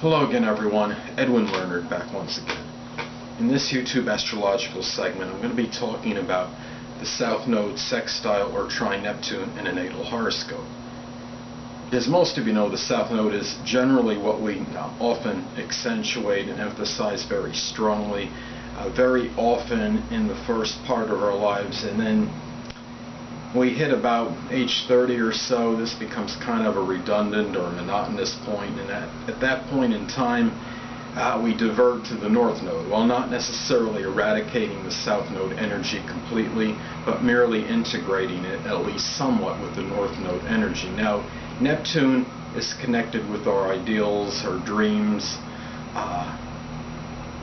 Hello again everyone, Edwin Learnard back once again. In this YouTube astrological segment I'm going to be talking about the South Node, Sextile, or Trine Neptune in a natal horoscope. As most of you know, the South Node is generally what we often accentuate and emphasize very strongly, very often in the first part of our lives, and then we hit about age 30 or so, this becomes kind of a redundant or monotonous point, and at that point in time we divert to the North Node, while not necessarily eradicating the South Node energy completely, but merely integrating it at least somewhat with the North Node energy. Now, Neptune is connected with our ideals, our dreams,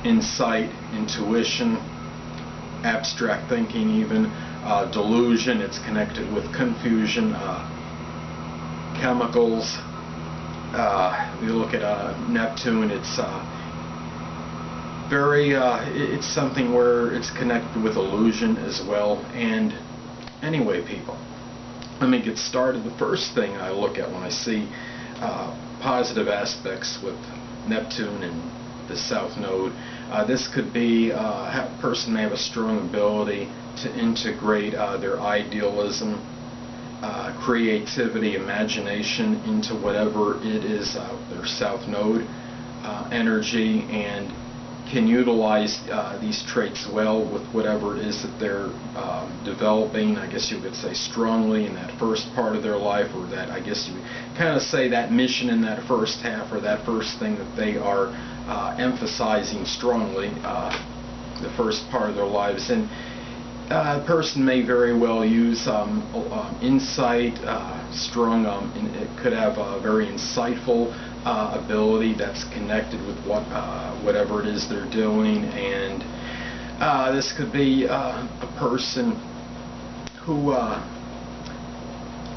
insight, intuition, abstract thinking even, delusion. It's connected with confusion, chemicals. We look at Neptune, it's it's something where it's connected with illusion as well. And anyway, people, let me get started. The first thing I look at when I see positive aspects with Neptune and the South Node, this could be a person may have a strong ability to integrate their idealism, creativity, imagination into whatever it is, their South Node energy, and can utilize these traits well with whatever it is that they're developing, I guess you could say strongly in that first part of their life, or that, I guess you would kind of say, that mission in that first half, or that first thing that they are emphasizing strongly, the first part of their lives. And a person may very well use insight, strong, it could have a very insightful ability that's connected with whatever it is they're doing. And this could be a person who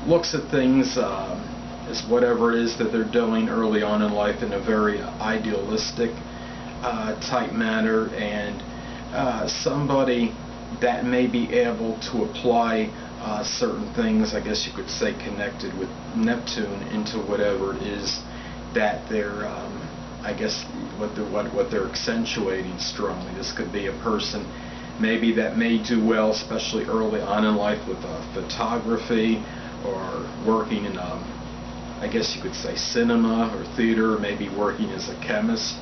looks at things as whatever it is that they're doing early on in life in a very idealistic type manner, and somebody that may be able to apply certain things, I guess you could say, connected with Neptune into whatever it is that they're, I guess, what they're accentuating strongly. This could be a person maybe that may do well, especially early on in life, with photography, or working in, I guess you could say, cinema or theater, maybe working as a chemist,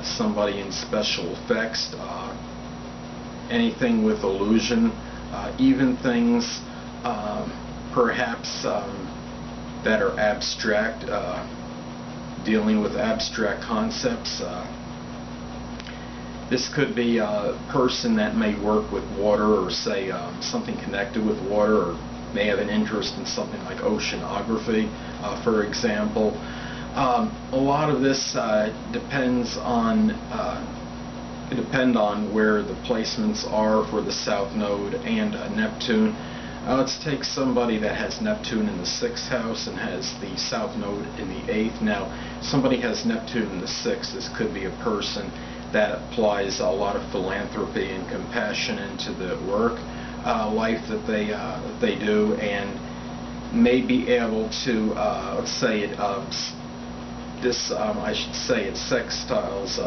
somebody in special effects, anything with illusion, even things perhaps that are abstract, dealing with abstract concepts. This could be a person that may work with water, or say something connected with water, or may have an interest in something like oceanography, for example. A lot of this depends on where the placements are for the South Node and Neptune. Let's take somebody that has Neptune in the 6th house and has the South Node in the 8th. Now, somebody has Neptune in the 6th. This could be a person that applies a lot of philanthropy and compassion into the work life that they do, and may be able to, let's say it, I should say it sextiles,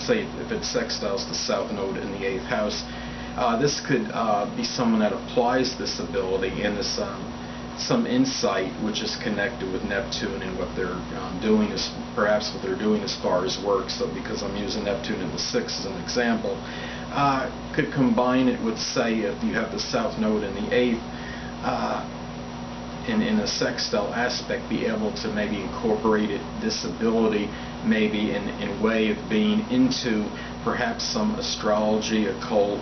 say if it sextiles the South Node in the 8th house. This could be someone that applies this ability and this some insight which is connected with Neptune and what they're doing, is perhaps what they're doing as far as work. So because I'm using Neptune in the 6th as an example, could combine it with, say, if you have the South Node in the 8th, in a sextile aspect, be able to maybe incorporate this ability maybe in way of being into perhaps some astrology, occult,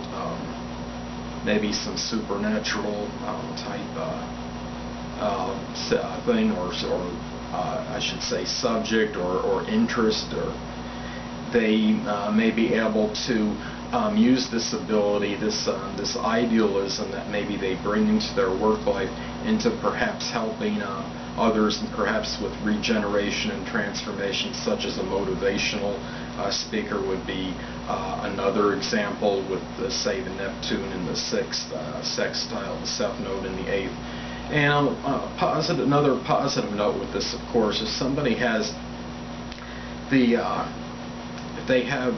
maybe some supernatural type thing, or I should say subject or interest, or they may be able to use this ability, this idealism that maybe they bring into their work life, into perhaps helping others, and perhaps with regeneration and transformation, such as a motivational speaker would be another example, with say the Neptune in the 6th, sextile the South Node in the 8th. And another positive note with this, of course, if somebody has if they have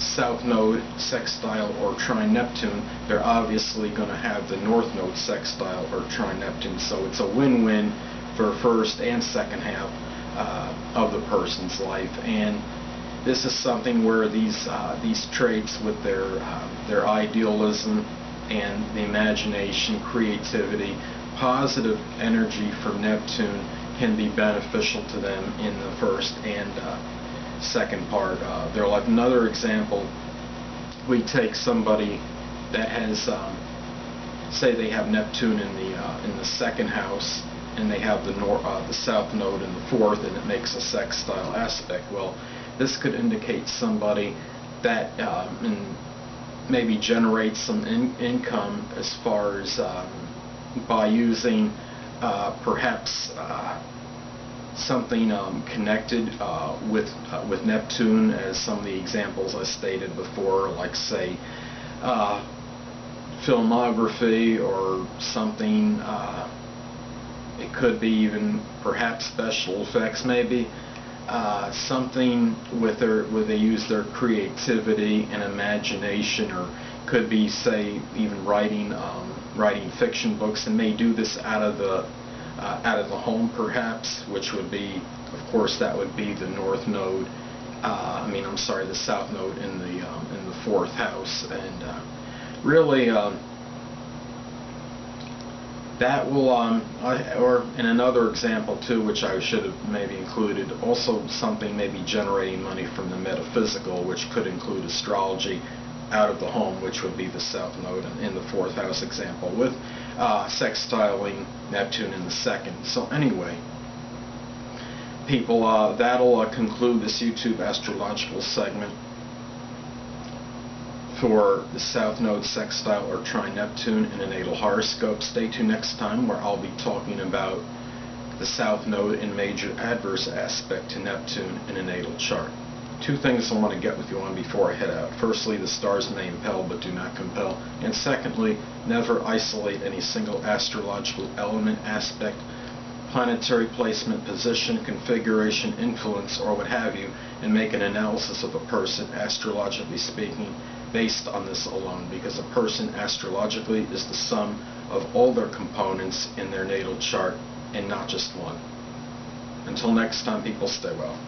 South Node Sextile or Trine Neptune, they're obviously going to have the North Node Sextile or Trine Neptune. So it's a win-win for first and second half of the person's life. And this is something where these traits with their idealism and the imagination, creativity, positive energy from Neptune can be beneficial to them in the first and second part of their life. Another example, we take somebody that has, say they have Neptune in the second house, and they have the South Node in the fourth, and it makes a sextile aspect. Well, this could indicate somebody that maybe generates some income as far as by using perhaps something connected with Neptune, as some of the examples I stated before, like say filmography or something. It could be even perhaps special effects, maybe something where they use their creativity and imagination, or could be, say, even writing fiction books, and may do this out of the home, perhaps, which would be, of course, that would be the North Node. The South Node in the fourth house, and really. That will, or in another example too, which I should have maybe included, also something maybe generating money from the metaphysical, which could include astrology out of the home, which would be the South Node in the fourth house example, with sextiling Neptune in the second. So anyway, people, that'll conclude this YouTube astrological segment for the South Node Sextile or Trine Neptune in a natal horoscope. Stay tuned next time, where I'll be talking about the South Node in major adverse aspect to Neptune in a natal chart. Two things I want to get with you on before I head out. Firstly, the stars may impel but do not compel. And secondly, never isolate any single astrological element, aspect, planetary placement, position, configuration, influence, or what have you, and make an analysis of a person, astrologically speaking, based on this alone, because a person astrologically is the sum of all their components in their natal chart and not just one. Until next time, people, stay well.